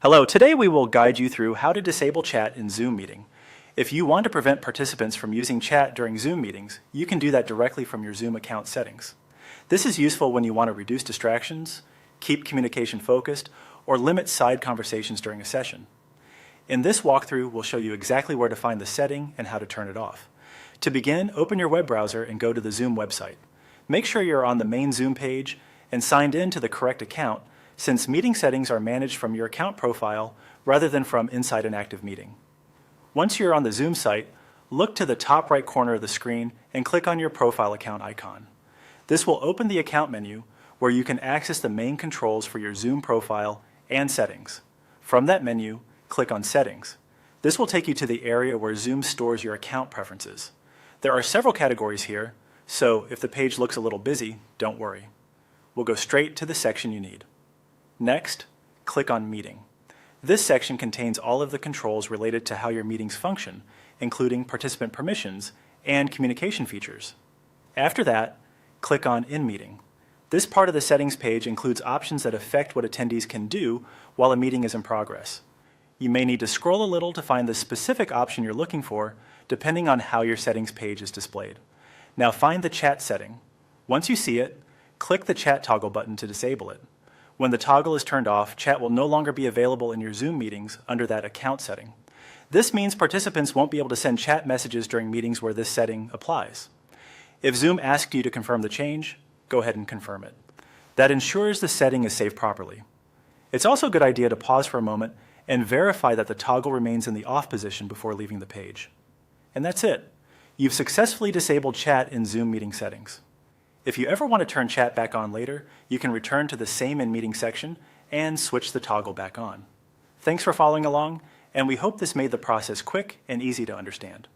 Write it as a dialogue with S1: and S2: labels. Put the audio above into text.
S1: Hello, today we will guide you through how to disable chat in Zoom meeting. If you want to prevent participants from using chat during Zoom meetings, you can do that directly from your Zoom account settings. This is useful when you want to reduce distractions, keep communication focused, or limit side conversations during a session. In this walkthrough, we'll show you exactly where to find the setting and how to turn it off. To begin, open your web browser and go to the Zoom website. Make sure you're on the main Zoom page and signed in to the correct account, since meeting settings are managed from your account profile rather than from inside an active meeting. Once you're on the Zoom site, look to the top right corner of the screen and click on your profile account icon. This will open the account menu where you can access the main controls for your Zoom profile and settings. From that menu, click on Settings. This will take you to the area where Zoom stores your account preferences. There are several categories here, so if the page looks a little busy, don't worry. We'll go straight to the section you need. Next, click on Meeting. This section contains all of the controls related to how your meetings function, including participant permissions and communication features. After that, click on In Meeting. This part of the settings page includes options that affect what attendees can do while a meeting is in progress. You may need to scroll a little to find the specific option you're looking for, depending on how your settings page is displayed. Now find the chat setting. Once you see it, click the chat toggle button to disable it. When the toggle is turned off, chat will no longer be available in your Zoom meetings under that account setting. This means participants won't be able to send chat messages during meetings where this setting applies. If Zoom asks you to confirm the change, go ahead and confirm it. That ensures the setting is saved properly. It's also a good idea to pause for a moment and verify that the toggle remains in the off position before leaving the page. And that's it. You've successfully disabled chat in Zoom meeting settings. If you ever want to turn chat back on later, you can return to the same in-meeting section and switch the toggle back on. Thanks for following along, and we hope this made the process quick and easy to understand.